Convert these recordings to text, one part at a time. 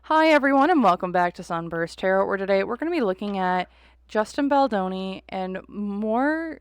Hi everyone and welcome back to SunBurst Tarot, where today we're going to be looking at Justin Baldoni and more.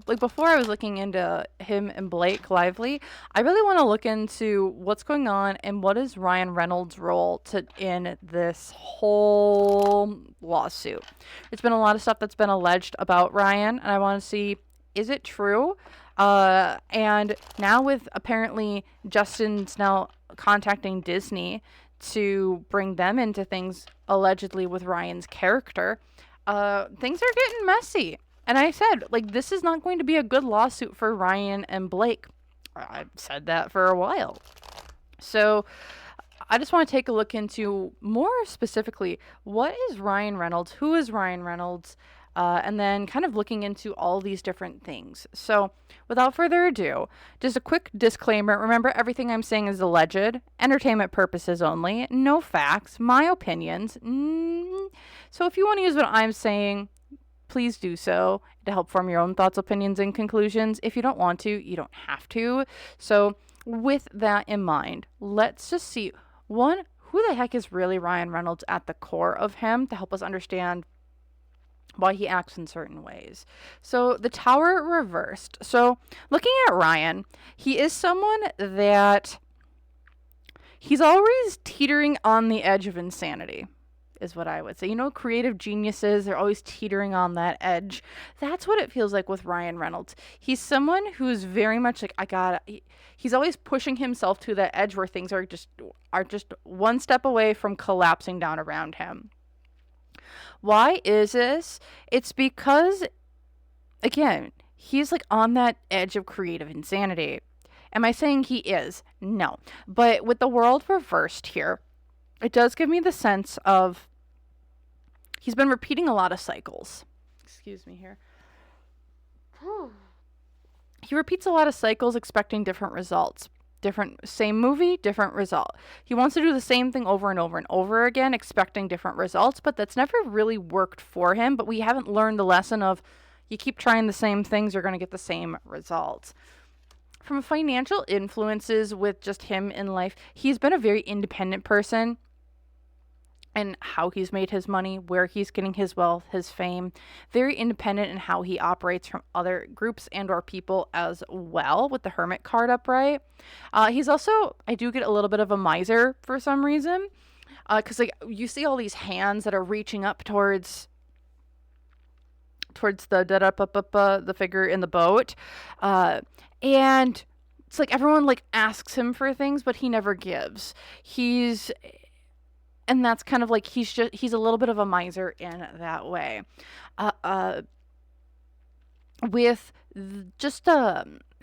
Like before I was looking into him and Blake Lively, I really want to look into what's going on and what is Ryan Reynolds' role in this whole lawsuit. It's been a lot of stuff that's been alleged about Ryan, and I want to see, is it true? And now with apparently Justin's now contacting Disney to bring them into things allegedly with Ryan's character, things are getting messy. And I said, like, this is not going to be a good lawsuit for Ryan and Blake. I've said that for a while. So I just want to take a look into more specifically, what is Ryan Reynolds? Who is Ryan Reynolds? And then kind of looking into all these different things. So without further ado, just a quick disclaimer. Remember, everything I'm saying is alleged, entertainment purposes only, no facts, my opinions. So if you want to use what I'm saying, please do so to help form your own thoughts, opinions, and conclusions. If you don't want to, you don't have to. So with that in mind, let's just see, one, who the heck is really Ryan Reynolds at the core of him to help us understand why he acts in certain ways. So the Tower reversed. So looking at Ryan, he is someone that he's always teetering on the edge of insanity, is what I would say. You know, creative geniuses, they're always teetering on that edge. That's what it feels like with Ryan Reynolds. He's someone who's very much like, he's always pushing himself to that edge where things are just one step away from collapsing down around him. Why is this? It's because, again, he's like on that edge of creative insanity. Am I saying he is? No. But with the world reversed here, it does give me the sense of he's been repeating a lot of cycles. Excuse me here. He repeats a lot of cycles expecting different results. Same movie, different result. He wants to do the same thing over and over and over again, expecting different results, but that's never really worked for him. But we haven't learned the lesson of you keep trying the same things, you're going to get the same results. From financial influences with just him in life, he's been a very independent person. And how he's made his money, where he's getting his wealth, his fame. Very independent in how he operates from other groups and or people as well, with the Hermit card upright. He's also, I do get a little bit of a miser for some reason. Because like you see all these hands that are reaching up towards the figure in the boat. And it's like everyone like asks him for things, but he never gives. And that's kind of like he's a little bit of a miser in that way. With just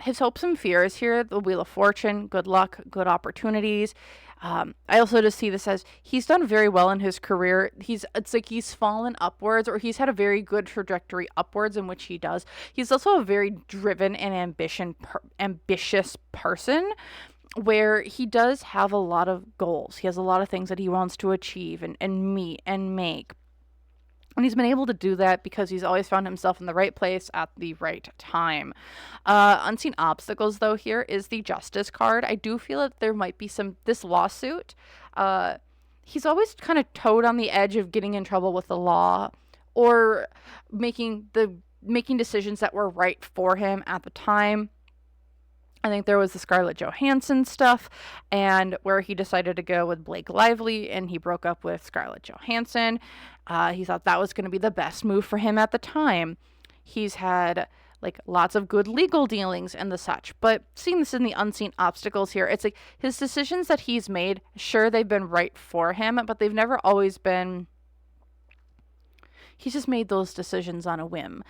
his hopes and fears here, the Wheel of Fortune, good luck, good opportunities. I also just see this as he's done very well in his career. It's like he's fallen upwards, or he's had a very good trajectory upwards in which he does. He's also a very driven and ambitious person, where he does have a lot of goals. He has a lot of things that he wants to achieve and meet and make. And he's been able to do that because he's always found himself in the right place at the right time. Unseen obstacles, though, here is the Justice card. I do feel that there might be this lawsuit. He's always kind of toed on the edge of getting in trouble with the law, or making decisions that were right for him at the time. I think there was the Scarlett Johansson stuff, and where he decided to go with Blake Lively, and he broke up with Scarlett Johansson. He thought that was going to be the best move for him at the time. He's had like lots of good legal dealings and the such, but seeing this in the unseen obstacles here, it's like his decisions that he's made, sure, they've been right for him, but they've never always been. He's just made those decisions on a whim.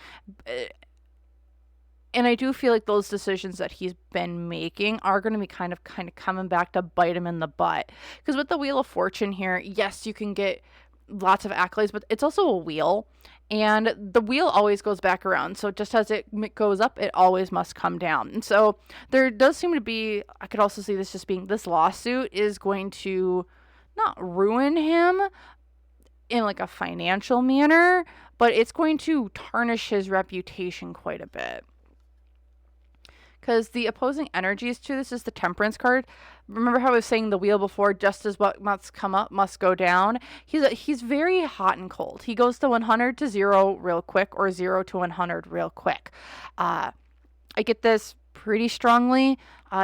And I do feel like those decisions that he's been making are going to be kind of coming back to bite him in the butt. Because with the Wheel of Fortune here, yes, you can get lots of accolades, but it's also a wheel. And the wheel always goes back around. So just as it goes up, it always must come down. And so there does seem to be, I could also see this just being, this lawsuit is going to not ruin him in like a financial manner, but it's going to tarnish his reputation quite a bit. because the opposing energies to this is the Temperance card. Remember how I was saying the wheel before, just as what must come up must go down? He's very hot and cold. He goes to 100 to 0 real quick, or 0 to 100 real quick. I get this pretty strongly.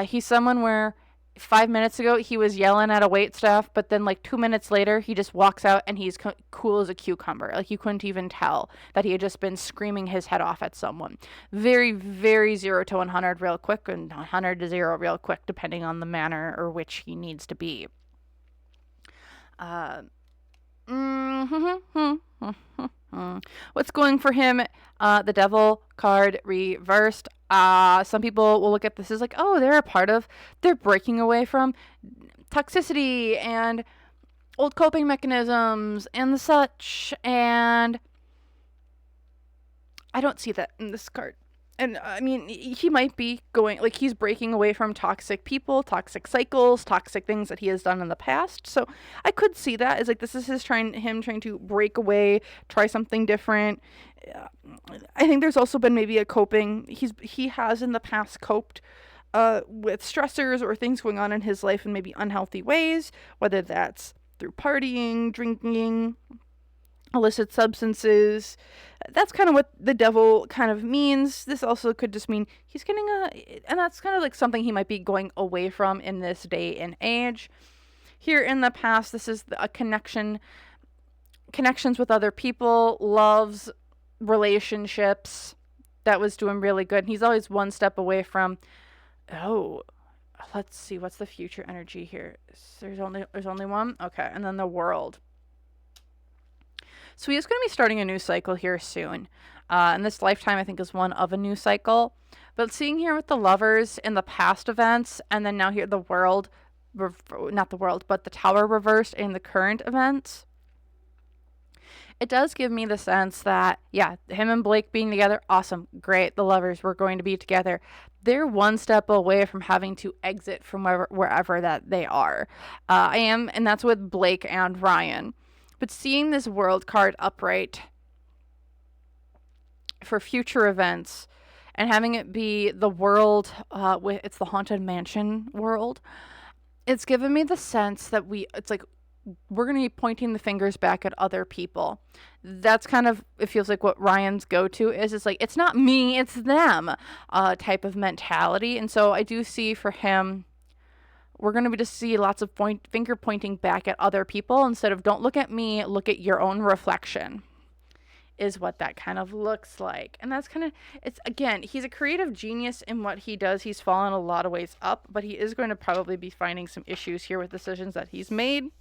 He's someone where 5 minutes ago he was yelling at a wait staff, but then like 2 minutes later he just walks out and he's cool as a cucumber. Like you couldn't even tell that he had just been screaming his head off at someone. Very, very 0 to 100 real quick, and 100 to 0 real quick, depending on the manner or which he needs to be. What's going for him? The Devil card reversed. Some people will look at this as like, oh, they're breaking away from toxicity and old coping mechanisms and the such. And I don't see that in this card. And I mean, he might be going, like, he's breaking away from toxic people, toxic cycles, toxic things that he has done in the past. So I could see that as like, this is him trying to break away, try something different. I think there's also been maybe a coping. He has in the past coped with stressors or things going on in his life in maybe unhealthy ways, whether that's through partying, drinking, illicit substances. That's kind of what the Devil kind of means. This also could just mean he's getting and that's kind of like something he might be going away from in this day and age. Here in the past, this is a connections with other people, loves, relationships, that was doing really good. And he's always one step away from, let's see, what's the future energy here? There's only one? Okay, and then the World. So he is going to be starting a new cycle here soon. And this lifetime, I think, is one of a new cycle. But seeing here with the Lovers in the past events, and then now here the World, not the World, but the Tower reversed in the current events, it does give me the sense that, yeah, him and Blake being together, awesome, great, the Lovers were going to be together. They're one step away from having to exit from wherever that they are. And that's with Blake and Ryan. But seeing this World card upright for future events and having it be the World, it's the Haunted Mansion world, it's given me the sense that it's like we're going to be pointing the fingers back at other people. That's kind of, it feels like what Ryan's go-to is. It's like, it's not me, it's them type of mentality. And so I do see for him, we're going to just see lots of finger pointing back at other people instead of don't look at me, look at your own reflection, is what that kind of looks like. And that's kind of, it's, again, he's a creative genius in what he does. He's fallen a lot of ways up, but he is going to probably be finding some issues here with decisions that he's made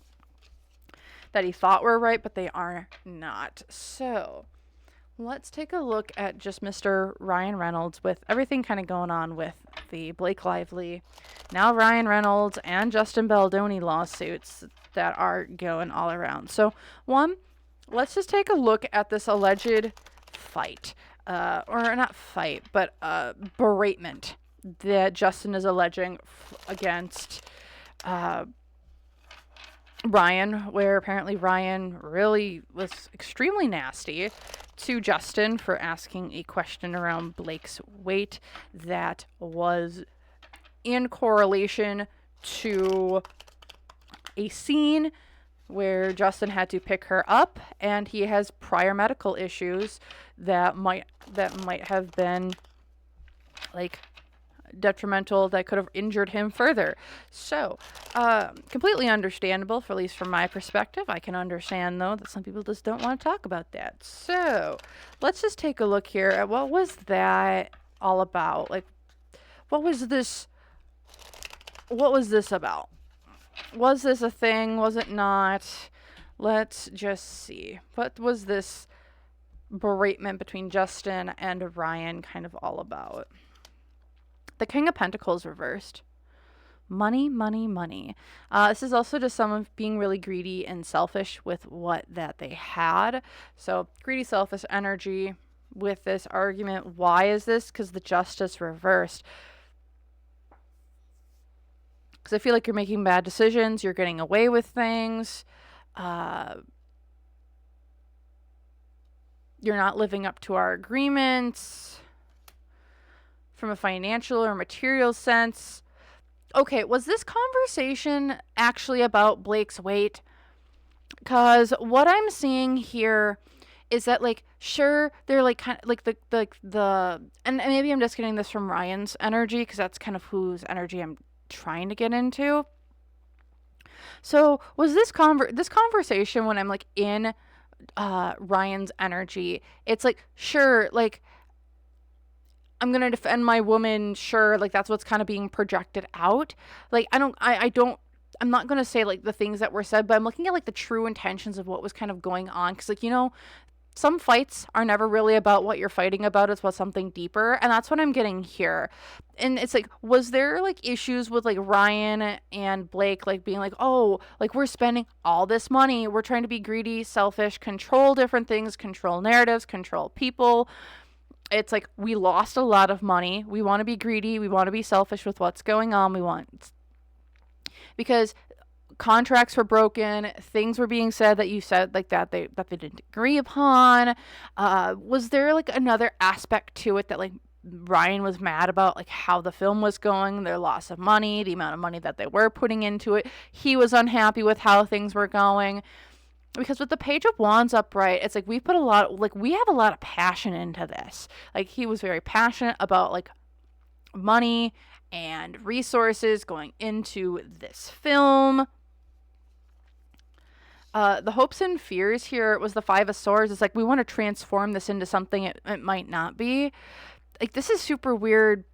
that he thought were right, but they are not. So let's take a look at just Mr. Ryan Reynolds with everything kind of going on with the Blake Lively, now Ryan Reynolds, and Justin Baldoni lawsuits that are going all around. So one, let's just take a look at this alleged fight, or not fight, but beratement that Justin is alleging against Ryan, where apparently Ryan really was extremely nasty to Justin for asking a question around Blake's weight that was in correlation to a scene where Justin had to pick her up, and he has prior medical issues that might have been like detrimental, that could have injured him further. So completely understandable, for at least from my perspective. I can understand though that some people just don't want to talk about that. So let's just take a look here at what was that all about. Like, what was this about? Was this a thing? Was it not? Let's just see. What was this beratement between Justin and Ryan kind of all about? The King of Pentacles reversed. Money, money, money. This is also just someone being really greedy and selfish with what that they had. So greedy, selfish energy with this argument. Why is this? Because the Justice reversed. Because I feel like you're making bad decisions. You're getting away with things. You're not living up to our agreements. from a financial or material sense. Okay, was this conversation actually about Blake's weight? Because what I'm seeing here is that, like, sure, they're like kind of like the and maybe I'm just getting this from Ryan's energy because that's kind of whose energy I'm trying to get into. So was this conversation when I'm like in Ryan's energy? It's like, sure, like, I'm gonna defend my woman, sure, like that's what's kind of being projected out. Like I'm not gonna say like the things that were said, but I'm looking at like the true intentions of what was kind of going on. Cause like, some fights are never really about what you're fighting about, it's about something deeper. And that's what I'm getting here. And it's like, was there like issues with like Ryan and Blake, like being like, oh, like we're spending all this money, we're trying to be greedy, selfish, control different things, control narratives, control people. It's like, we lost a lot of money. We want to be greedy. We want to be selfish with what's going on. Because contracts were broken. Things were being said that you said like that they didn't agree upon. Was there like another aspect to it that like Ryan was mad about, like how the film was going, their loss of money, the amount of money that they were putting into it? He was unhappy with how things were going. Because with the Page of Wands upright, it's like we have a lot of passion into this. Like he was very passionate about like money and resources going into this film. The hopes and fears here was the Five of Swords. It's like we want to transform this into something it might not be. Like this is super weird.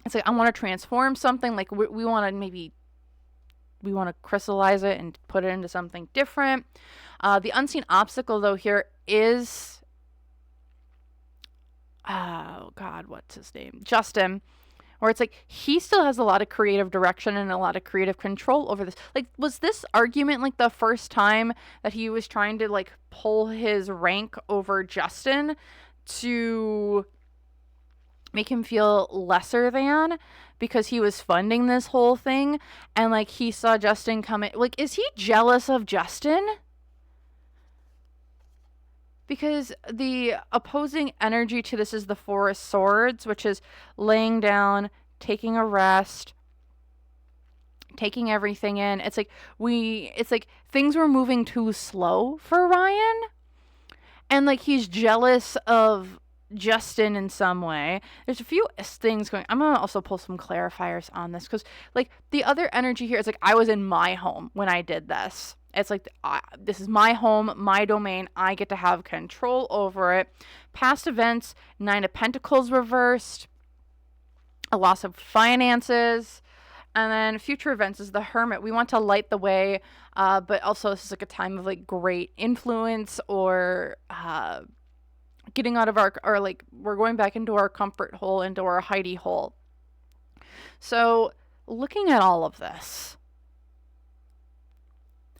It's like I want to transform something. Like we want to crystallize it and put it into something different. The unseen obstacle, though, here is, oh God, what's his name? Justin, where it's like he still has a lot of creative direction and a lot of creative control over this. Like, was this argument like the first time that he was trying to like pull his rank over Justin to make him feel lesser than, because he was funding this whole thing and like he saw Justin come in? Like, is he jealous of Justin? Because the opposing energy to this is the Four of Swords, which is laying down, taking a rest, taking everything in. It's like things were moving too slow for Ryan. And like he's jealous of Justin in some way. There's a few things going. I'm gonna also pull some clarifiers on this because like the other energy here is like I was in my home when I did this. It's like this is my home, my domain. I get to have control over it. Past events, Nine of Pentacles reversed, a loss of finances, and then future events is the Hermit. We want to light the way, but also this is like a time of like great influence or getting out of or like we're going back into our comfort hole, into our hidey hole. So looking at all of this,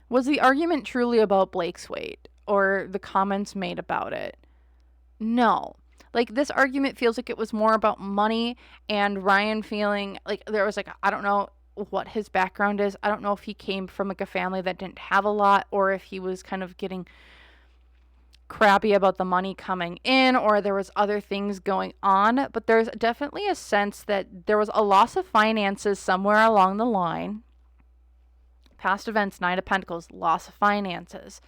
was the argument truly about Blake's weight or the comments made about it? No. Like this argument feels like it was more about money and Ryan feeling like there was like, I don't know what his background is. I don't know if he came from like a family that didn't have a lot, or if he was kind of getting crabby about the money coming in, or there was other things going on. But there's definitely a sense that there was a loss of finances somewhere along the line. Past events, Nine of Pentacles, loss of finances.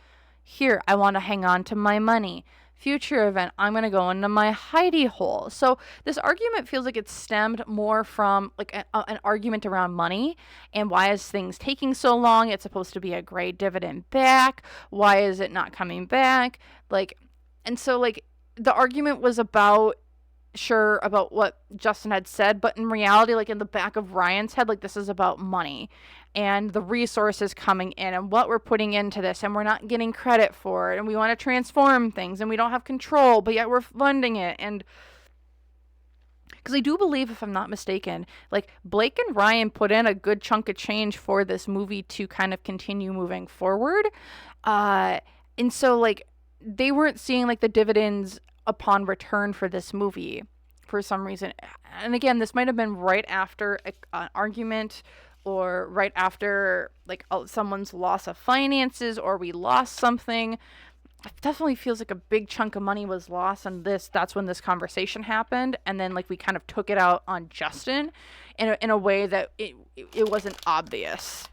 Here, I want to hang on to my money. Future event, I'm going to go into my hidey hole. So this argument feels like it stemmed more from like an argument around money and why is things taking so long? It's supposed to be a great dividend back. Why is it not coming back? Like, and so like the argument was about what Justin had said, but in reality, like in the back of Ryan's head, like this is about money and the resources coming in and what we're putting into this, and we're not getting credit for it, and we want to transform things and we don't have control, but yet we're funding it. And because I do believe, if I'm not mistaken, like Blake and Ryan put in a good chunk of change for this movie to kind of continue moving forward, and so like they weren't seeing like the dividends upon return for this movie for some reason. And again, this might have been right after an argument, or right after like someone's loss of finances, or we lost something. it definitely feels like a big chunk of money was lost on this. That's when this conversation happened. And then like we kind of took it out on Justin in a way that it wasn't obvious.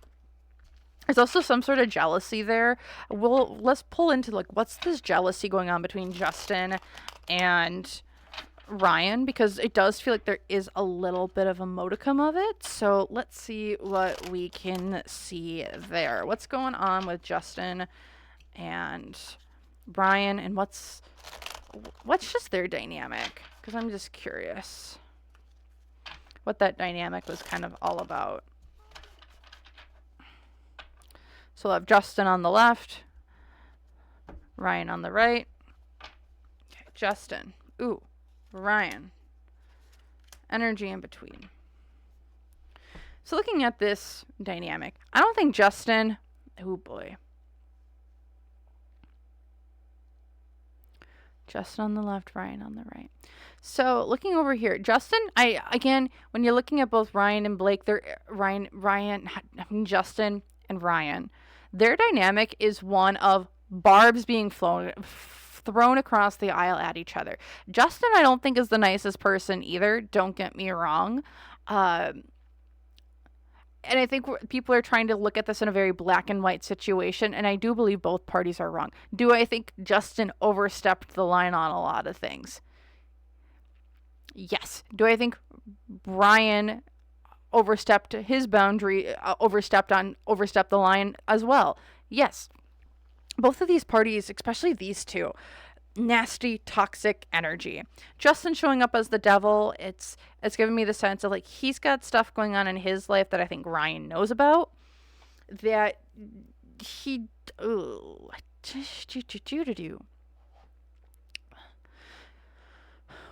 There's also some sort of jealousy there. Let's pull into like what's this jealousy going on between Justin and Ryan, because it does feel like there is a little bit of a modicum of it. So let's see what we can see there. What's going on with Justin and Ryan, and what's just their dynamic? Because I'm just curious what that dynamic was kind of all about. So we'll have Justin on the left, Ryan on the right. Okay, Justin. Ooh, Ryan. Energy in between. So looking at this dynamic, I don't think Justin... Oh boy. Justin on the left, Ryan on the right. So looking over here, Justin, again, when you're looking at both Ryan and Blake, Justin and Ryan, their dynamic is one of barbs being thrown across the aisle at each other. Justin, I don't think is the nicest person either. Don't get me wrong. And I think people are trying to look at this in a very black and white situation, and I do believe both parties are wrong. Do I think Justin overstepped the line on a lot of things? Yes. Do I think Ryan overstepped his boundary, overstepped the line as well? Yes. Both of these parties, especially these two, nasty, toxic energy. Justin showing up as the devil, it's giving me the sense of like he's got stuff going on in his life that I think Ryan knows about, that he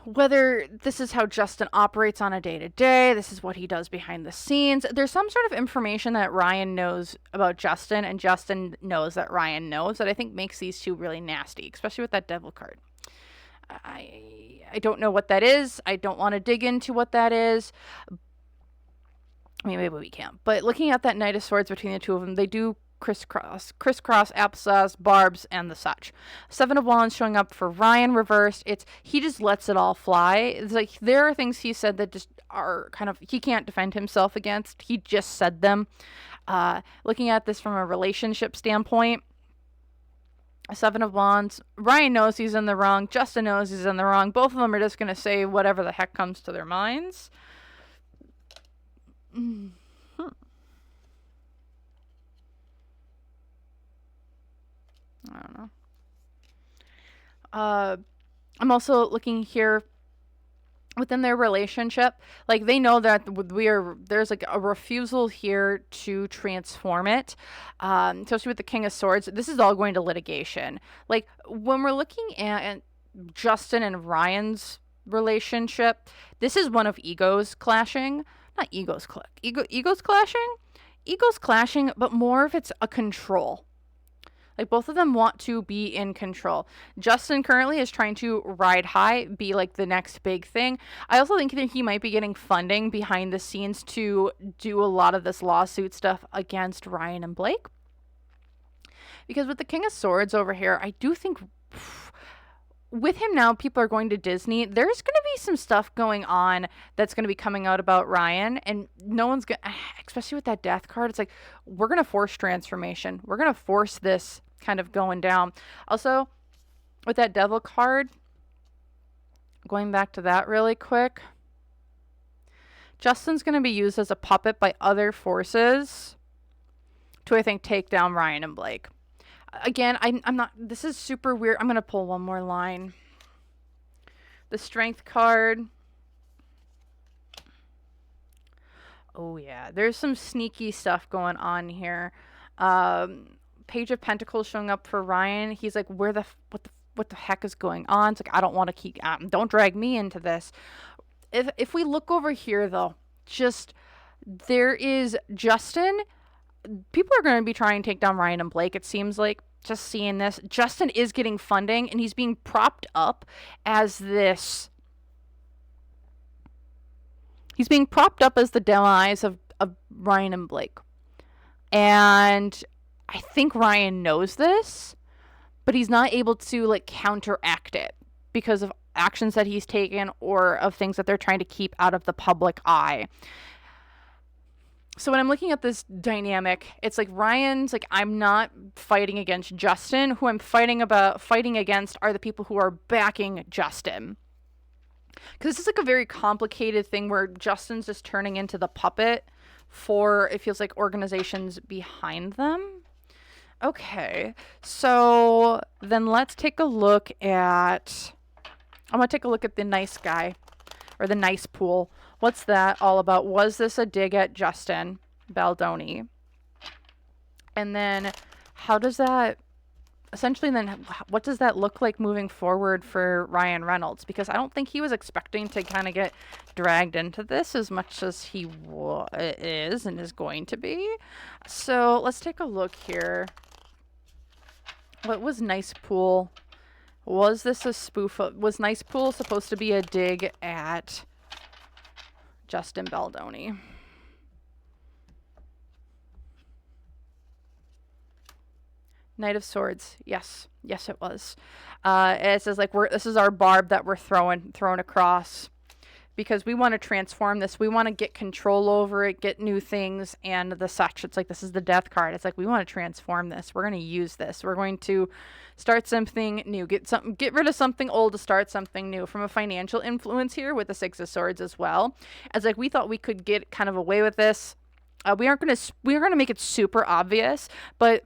whether this is how Justin operates on a day-to-day, this is what he does behind the scenes. There's some sort of information that Ryan knows about Justin, and Justin knows that Ryan knows, that I think makes these two really nasty, especially with that devil card. I don't know what that is. I don't want to dig into what that is. I mean, maybe we can. But looking at that Knight of Swords between the two of them, they do crisscross, applesauce, barbs, and the such. Seven of Wands showing up for Ryan reversed. He just lets it all fly. It's like there are things he said that just are kind of, he can't defend himself against. He just said them. Looking at this from a relationship standpoint, Seven of Wands, Ryan knows he's in the wrong. Justin knows he's in the wrong. Both of them are just going to say whatever the heck comes to their minds. I don't know. I'm also looking here within their relationship, like they know that there's like a refusal here to transform it, especially with the King of Swords. This is all going to litigation. Like when we're looking at Justin and Ryan's relationship, this is one of egos clashing. Not egos clashing, but more of it's a control. Like both of them want to be in control. Justin currently is trying to ride high, be like the next big thing. I also think that he might be getting funding behind the scenes to do a lot of this lawsuit stuff against Ryan and Blake. Because with the King of Swords over here, I do think with him now, people are going to Disney. There's going to be some stuff going on that's going to be coming out about Ryan, and no one's going to, especially with that death card, it's like, we're going to force transformation. We're going to force this kind of going down. Also, with that devil card, going back to that really quick, Justin's going to be used as a puppet by other forces to, I think, take down Ryan and Blake. Again, I'm not, this is super weird. I'm going to pull one more line. The Strength card. Oh yeah, there's some sneaky stuff going on here. Page of Pentacles showing up for Ryan. He's like, what the heck is going on? It's like, I don't want to keep, don't drag me into this. If we look over here though, just, there is Justin. People are going to be trying to take down Ryan and Blake. It seems like, just seeing this, Justin is getting funding and he's being propped up as this. He's being propped up as the demise of Ryan and Blake. And I think Ryan knows this, but he's not able to like counteract it because of actions that he's taken or of things that they're trying to keep out of the public eye. So when I'm looking at this dynamic, it's like Ryan's like, I'm not fighting against Justin. Who I'm fighting against are the people who are backing Justin. Because this is like a very complicated thing where Justin's just turning into the puppet for, it feels like, organizations behind them. Okay, so then let's take a look at, I'm going to take a look at the nice guy, or the nice pool. What's that all about? Was this a dig at Justin Baldoni? And then how does that, essentially then, what does that look like moving forward for Ryan Reynolds? Because I don't think he was expecting to kind of get dragged into this as much as he is and is going to be. So let's take a look here. What was Nice Pool? Was this a spoof of, was Nice Pool supposed to be a dig at Justin Baldoni? Knight of Swords. Yes. Yes, it was. It says like, this is our barb that we're thrown across because we want to transform this. We want to get control over it, get new things and the such. It's like, this is the death card. It's like, we want to transform this. We're going to use this. We're going to start something new, get rid of something old to start something new. From a financial influence here with the Six of Swords as well. As like, we thought we could get kind of away with this. We aren't going to make it super obvious, but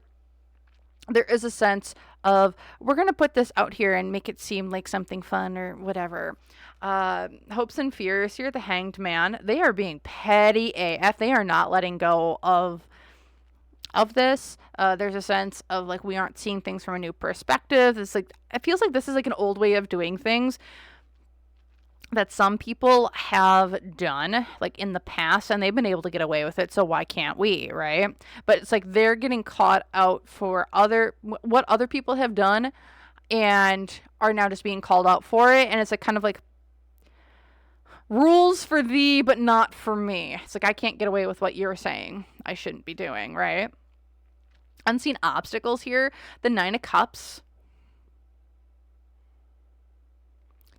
there is a sense of, we're going to put this out here and make it seem like something fun or whatever. Hopes and fears here, the Hanged Man. They are being petty AF. They are not letting go of this. There's a sense of like, we aren't seeing things from a new perspective. It's like, it feels like this is like an old way of doing things that some people have done like in the past and they've been able to get away with it, so why can't we, right? But it's like they're getting caught out for what other people have done and are now just being called out for it. And it's like kind of like rules for thee but not for me. It's like, I can't get away with what you're saying I shouldn't be doing, right? Unseen obstacles here, the Nine of Cups.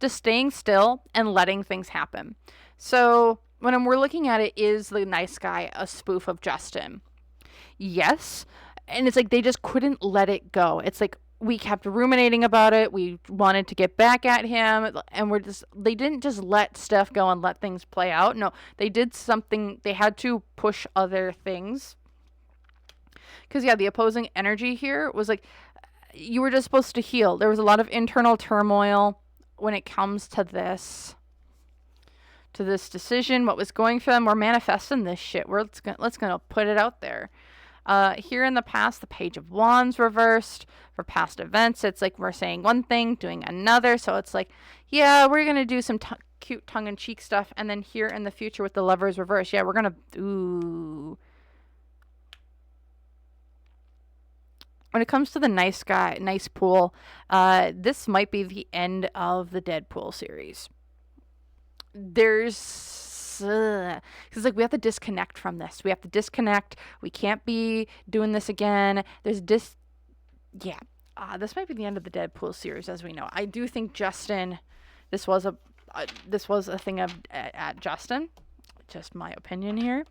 Just staying still and letting things happen. So when we're looking at it, is the nice guy a spoof of Justin? Yes. And it's like, they just couldn't let it go. It's like, we kept ruminating about it. We wanted to get back at him, and they didn't just let stuff go and let things play out. No, they did something. They had to push other things. Because yeah, the opposing energy here was like, you were just supposed to heal. There was a lot of internal turmoil when it comes to this decision, what was going for them. We're manifesting this shit. Let's gonna put it out there. Here in the past, the Page of Wands reversed for past events. It's like, we're saying one thing, doing another. So it's like, yeah, we're gonna do some cute tongue-in-cheek stuff, and then here in the future with the Lovers reverse, yeah, we're gonna When it comes to the nice guy, Nice Pool, this might be the end of the Deadpool series. There's, because like, we have to disconnect from this. We have to disconnect. We can't be doing this again. This might be the end of the Deadpool series as we know. I do think Justin, this was a thing at Justin. Just my opinion here.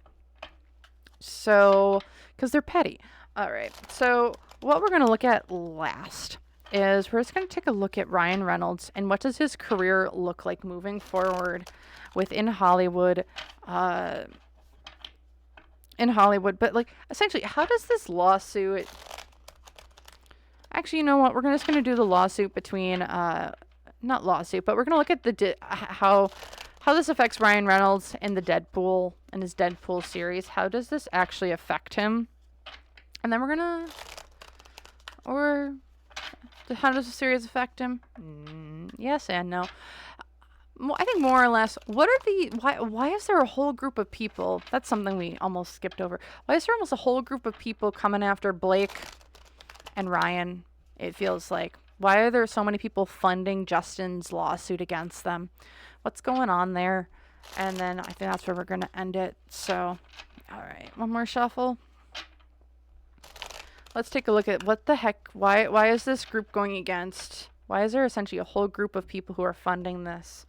So, because they're petty. All right, so what we're going to look at last is we're just going to take a look at Ryan Reynolds and what does his career look like moving forward within Hollywood. But like, essentially, how does this lawsuit... Actually, you know what? We're just going to do the lawsuit between... not lawsuit, but we're going to look at how this affects Ryan Reynolds in the Deadpool, in his Deadpool series. How does this actually affect him? And then we're gonna, or how does the series affect him? Yes and no. I think more or less, why is there a whole group of people? That's something we almost skipped over. Why is there almost a whole group of people coming after Blake and Ryan? It feels like. Why are there so many people funding Justin's lawsuit against them? What's going on there? And then I think that's where we're gonna end it. So, all right, one more shuffle. Let's take a look at what the heck, why is this group going against, why is there essentially a whole group of people who are funding this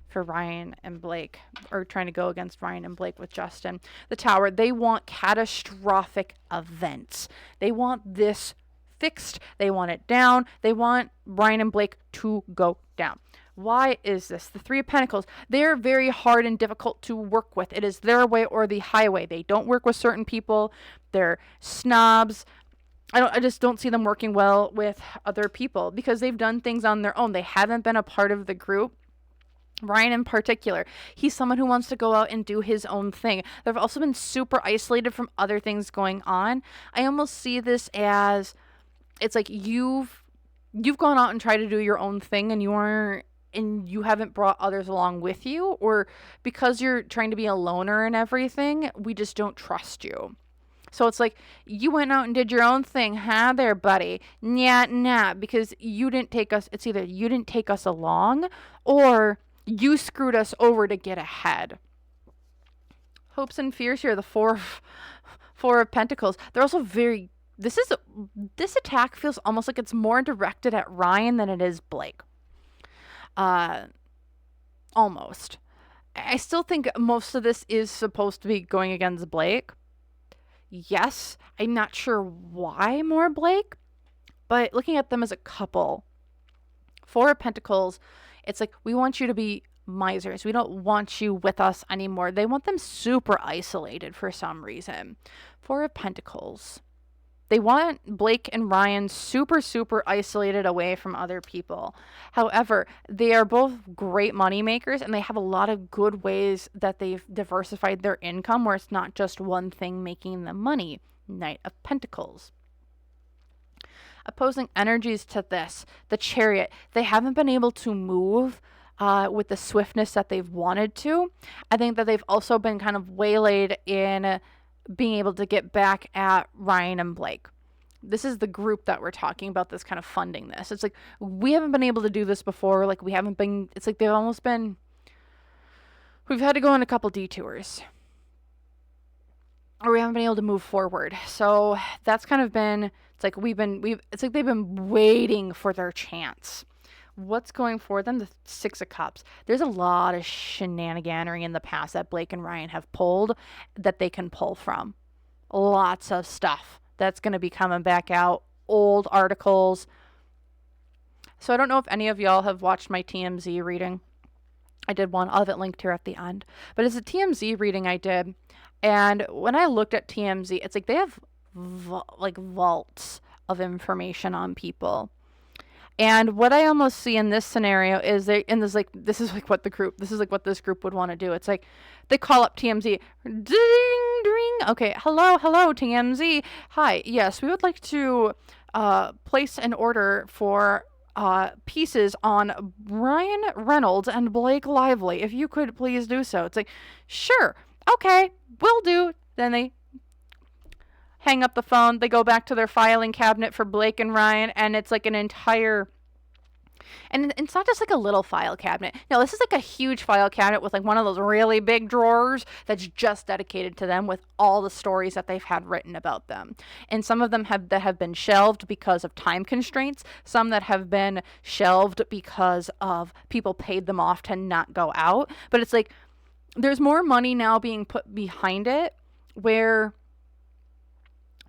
for Ryan and Blake, or trying to go against Ryan and Blake with Justin? The Tower, they want catastrophic events. They want this fixed. They want it down. They want Ryan and Blake to go down. Why is this? The Three of Pentacles, they're very hard and difficult to work with. It is their way or the highway. They don't work with certain people. They're snobs. I just don't see them working well with other people because they've done things on their own. They haven't been a part of the group. Ryan in particular, he's someone who wants to go out and do his own thing. They've also been super isolated from other things going on. I almost see this as, it's like you've gone out and tried to do your own thing, and you haven't brought others along with you, or because you're trying to be a loner and everything, we just don't trust you. So it's like, you went out and did your own thing, huh there, buddy? Nah, because you didn't take us, it's either you didn't take us along, or you screwed us over to get ahead. Hopes and fears here, the Four of Pentacles. They're also very, this attack feels almost like it's more directed at Ryan than it is Blake. Almost. I still think most of this is supposed to be going against Blake. Yes, I'm not sure why more Blake, but looking at them as a couple, Four of Pentacles, it's like, we want you to be misers. We don't want you with us anymore. They want them super isolated for some reason. Four of Pentacles. They want Blake and Ryan super, super isolated away from other people. However, they are both great money makers, and they have a lot of good ways that they've diversified their income where it's not just one thing making them money. Knight of Pentacles. Opposing energies to this, the Chariot. They haven't been able to move with the swiftness that they've wanted to. I think that they've also been kind of waylaid in being able to get back at Ryan and Blake. This is the group that we're talking about that's kind of funding this. It's like, we haven't been able to do this before. Like, we haven't been, it's like they've almost been, we've had to go on a couple detours, or we haven't been able to move forward. So that's kind of been, it's like it's like they've been waiting for their chance. What's going for them? The Six of Cups. There's a lot of shenaniganery in the past that Blake and Ryan have pulled that they can pull from. Lots of stuff that's going to be coming back out. Old articles. So I don't know if any of y'all have watched my TMZ reading. I did one. I'll have it linked here at the end. But it's a TMZ reading I did. And when I looked at TMZ, it's like they have vaults of information on people. And what I almost see in this scenario is this is like what this group would want to do. It's like they call up TMZ. Ding, ding. Okay, hello, TMZ. Hi, yes, we would like to place an order for pieces on Ryan Reynolds and Blake Lively. If you could please do so. It's like, sure, okay, will do. Then they hang up the phone. They go back to their filing cabinet for Blake and Ryan, and it's like an entire, and it's not just like a little file cabinet. No, this is like a huge file cabinet with like one of those really big drawers that's just dedicated to them with all the stories that they've had written about them. And some of them have been shelved because of time constraints, some that have been shelved because of people paid them off to not go out. But it's like there's more money now being put behind it, where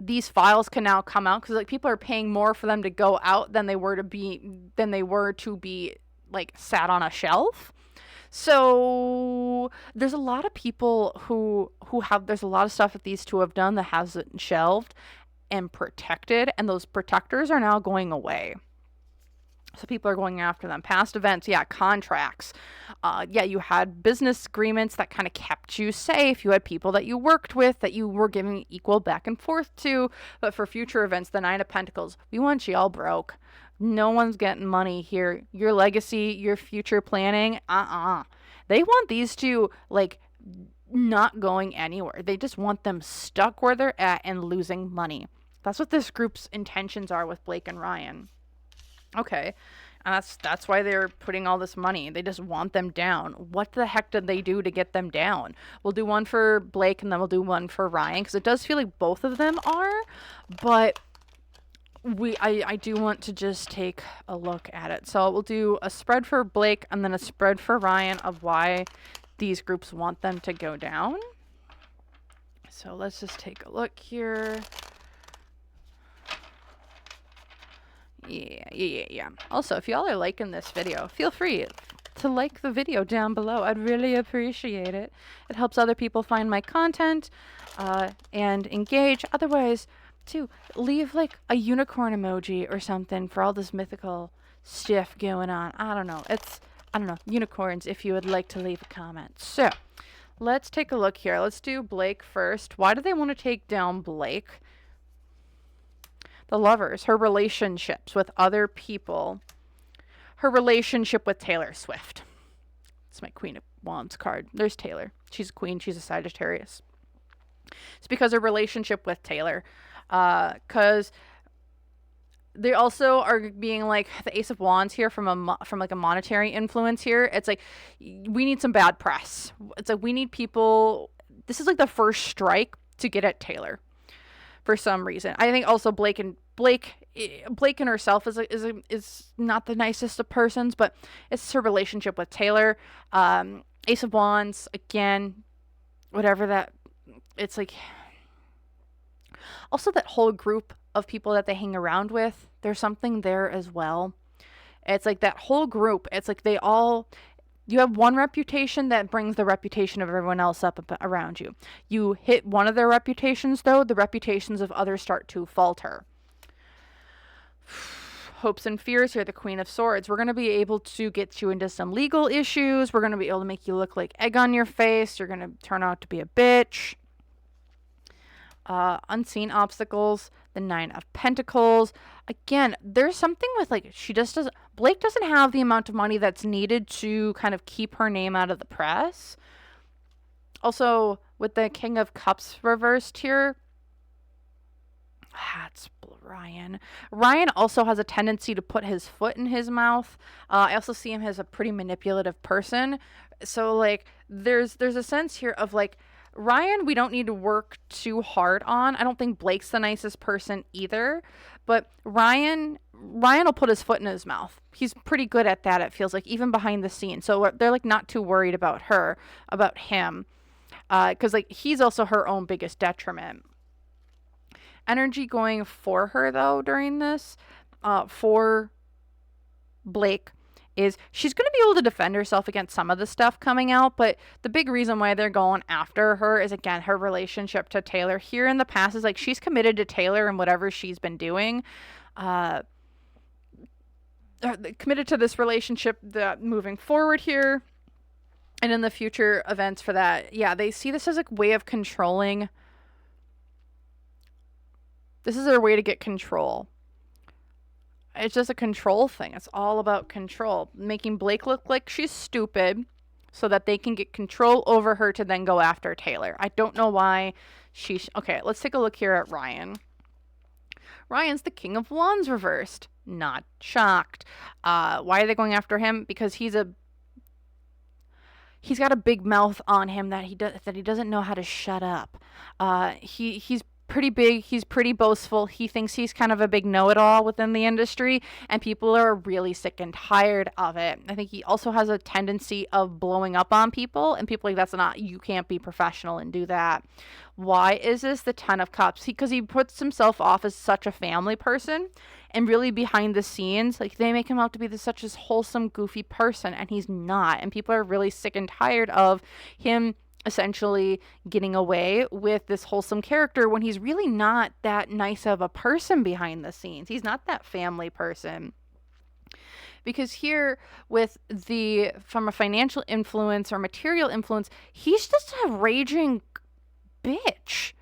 these files can now come out, because like people are paying more for them to go out than they were to be like sat on a shelf. So there's a lot of people who have, there's a lot of stuff that these two have done that hasn't shelved and protected, and those protectors are now going away. So people are going after them. Past events, yeah, contracts. Yeah, you had business agreements that kind of kept you safe. You had people that you worked with that you were giving equal back and forth to. But for future events, the Nine of Pentacles, we want you all broke. No one's getting money here. Your legacy, your future planning, They want these two, like, not going anywhere. They just want them stuck where they're at and losing money. That's what this group's intentions are with Blake and Ryan. Okay, that's why they're putting all this money. They just want them down. What the heck did they do to get them down? We'll do one for Blake, and then we'll do one for Ryan, because it does feel like both of them are. But I do want to just take a look at it. So we'll do a spread for Blake and then a spread for Ryan of why these groups want them to go down. So let's just take a look here. Yeah. Also, if y'all are liking this video, feel free to like the video down below. I'd really appreciate it. It helps other people find my content and engage. Otherwise, too, leave like a unicorn emoji or something for all this mythical stuff going on. I don't know. I don't know, unicorns if you would like to leave a comment. So, let's take a look here. Let's do Blake first. Why do they want to take down Blake? The Lovers, her relationships with other people, her relationship with Taylor Swift. It's my Queen of Wands card. There's Taylor. She's a queen. She's a Sagittarius. It's because her relationship with Taylor. Because they also are being like the Ace of Wands here from like a monetary influence here. It's like, we need some bad press. It's like we need people. This is like the first strike to get at Taylor. For some reason, I think also Blake and herself is not the nicest of persons, but it's her relationship with Taylor. Ace of Wands again, whatever that. It's like also that whole group of people that they hang around with. There's something there as well. It's like that whole group. It's like they all. You have one reputation that brings the reputation of everyone else up around you. You hit one of their reputations, though, the reputations of others start to falter. Hopes and fears here, the Queen of Swords. We're going to be able to get you into some legal issues. We're going to be able to make you look like egg on your face. You're going to turn out to be a bitch. Unseen obstacles, the Nine of Pentacles. Again, there's something with like Blake doesn't have the amount of money that's needed to kind of keep her name out of the press. Also, with the King of Cups reversed here, that's Ryan. Ryan also has a tendency to put his foot in his mouth. I also see him as a pretty manipulative person. So like, there's a sense here of like, Ryan, we don't need to work too hard on. I don't think Blake's the nicest person either, but Ryan will put his foot in his mouth. He's pretty good at that, it feels like, even behind the scenes. So they're like not too worried about him, because like he's also her own biggest detriment. Energy going for her though during this, for Blake, is she's going to be able to defend herself against some of the stuff coming out, but the big reason why they're going after her is, again, her relationship to Taylor. Here in the past is like she's committed to Taylor and whatever she's been doing, committed to this relationship that moving forward here and in the future events for that. Yeah, they see this as a way of controlling. This is their way to get control. It's just a control thing. It's all about control. Making Blake look like she's stupid so that they can get control over her to then go after Taylor. I don't know why okay, let's take a look here at Ryan. Ryan's the King of Wands reversed. Not shocked. Why are they going after him? Because he's got a big mouth on him that he doesn't know how to shut up. He's pretty big. He's pretty boastful. He thinks he's kind of a big know-it-all within the industry, and people are really sick and tired of it. I think he also has a tendency of blowing up on people, and people like, you can't be professional and do that. Why is this the Ten of Cups? Because he puts himself off as such a family person, and really behind the scenes, like they make him out to be such a wholesome, goofy person, and he's not. And people are really sick and tired of him essentially getting away with this wholesome character when he's really not that nice of a person behind the scenes. He's not that family person. Because here from a financial influence or material influence, he's just a raging bitch.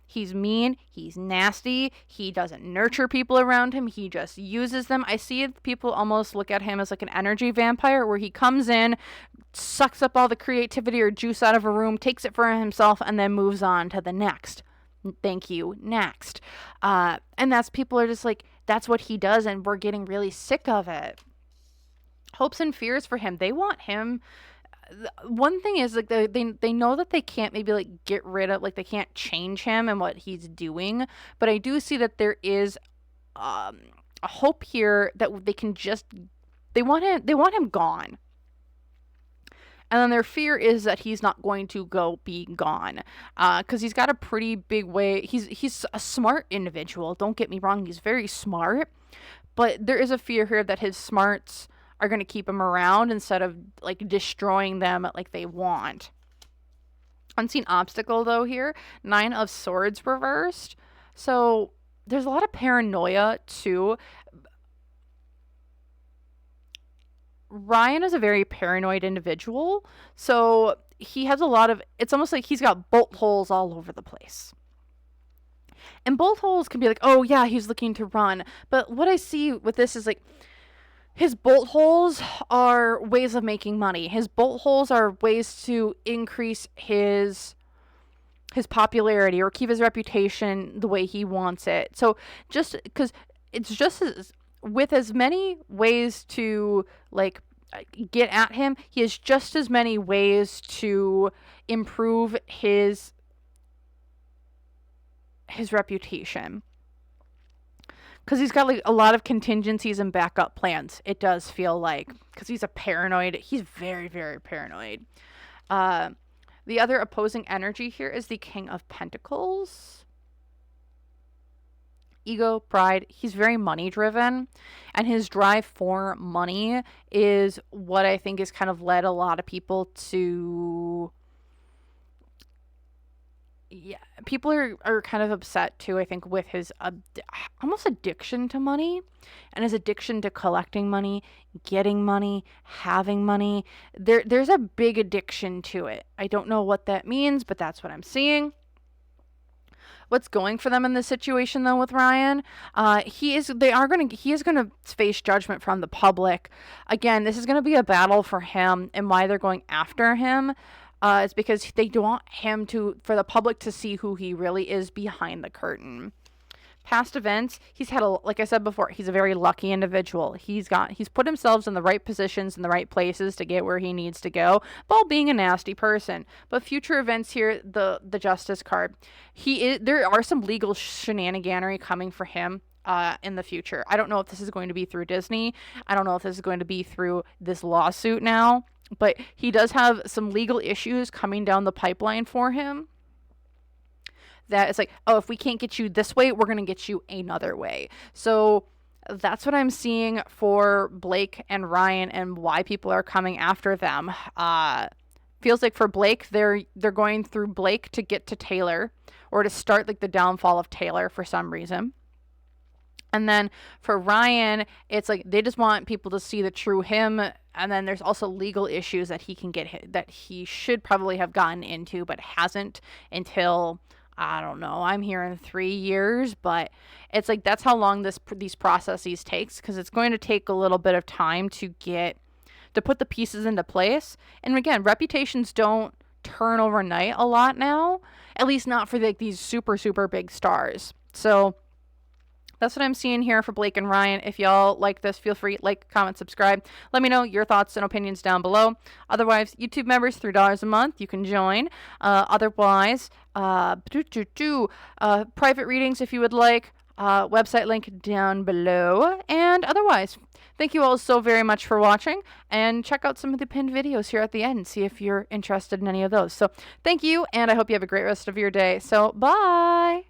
He's mean, he's nasty, he doesn't nurture people around him, he just uses them. I see people almost look at him as like an energy vampire where he comes in, sucks up all the creativity or juice out of a room, takes it for himself, and then moves on to the next. Thank you, next. And people are just like, that's what he does, and we're getting really sick of it. Hopes and fears for him. They want him. One thing is like they know that they can't maybe like get rid of, like they can't change him and what he's doing, but I do see that there is a hope here that they want him gone. And then their fear is that he's not going to be gone, because he's got a pretty big way. He's a smart individual. Don't get me wrong; he's very smart, but there is a fear here that his smarts are going to keep him around instead of like destroying them like they want. Unseen obstacle though here, 9 of Swords reversed. So there's a lot of paranoia too. Ryan is a very paranoid individual, so he has a lot of, it's almost like he's got bolt holes all over the place. And bolt holes can be like, oh yeah, he's looking to run. But what I see with this is like, his bolt holes are ways of making money. His bolt holes are ways to increase his popularity or keep his reputation the way he wants it. So just because it's just with as many ways to like get at him, he has just as many ways to improve his reputation. Because he's got like a lot of contingencies and backup plans, it does feel like, because he's very, very paranoid. The other opposing energy here is the King of Pentacles. Ego, pride. He's very money driven, and his drive for money is what I think has kind of led a lot of people to, yeah, people are kind of upset too, I think, with his almost addiction to money and his addiction to collecting money, getting money, having money. There's a big addiction to it. I don't know what that means, but that's what I'm seeing. What's going for them in this situation though with Ryan? He is going to face judgment from the public. Again, this is going to be a battle for him, and why they're going after him is because they don't want him for the public to see who he really is behind the curtain. Past events, like I said before, he's a very lucky individual. He's put himself in the right positions in the right places to get where he needs to go, while being a nasty person. But future events here, the Justice card, there are some legal shenaniganery coming for him in the future. I don't know if this is going to be through Disney. I don't know if this is going to be through this lawsuit now, but he does have some legal issues coming down the pipeline for him. That it's like, oh, if we can't get you this way, we're going to get you another way. So that's what I'm seeing for Blake and Ryan and why people are coming after them. Feels like for Blake, they're going through Blake to get to Taylor, or to start like the downfall of Taylor for some reason. And then for Ryan, it's like they just want people to see the true him. And then there's also legal issues that he should probably have gotten into, but hasn't until, I don't know, I'm hearing 3 years, but it's like that's how long these processes takes, because it's going to take a little bit of time to put the pieces into place. And again, reputations don't turn overnight a lot now, at least not for like these super, super big stars. So that's what I'm seeing here for Blake and Ryan. If y'all like this, feel free, like, comment, subscribe. Let me know your thoughts and opinions down below. Otherwise, YouTube members, $3 a month, you can join. Otherwise, private readings if you would like. Website link down below. And otherwise, thank you all so very much for watching. And check out some of the pinned videos here at the end and see if you're interested in any of those. So thank you, and I hope you have a great rest of your day. So bye!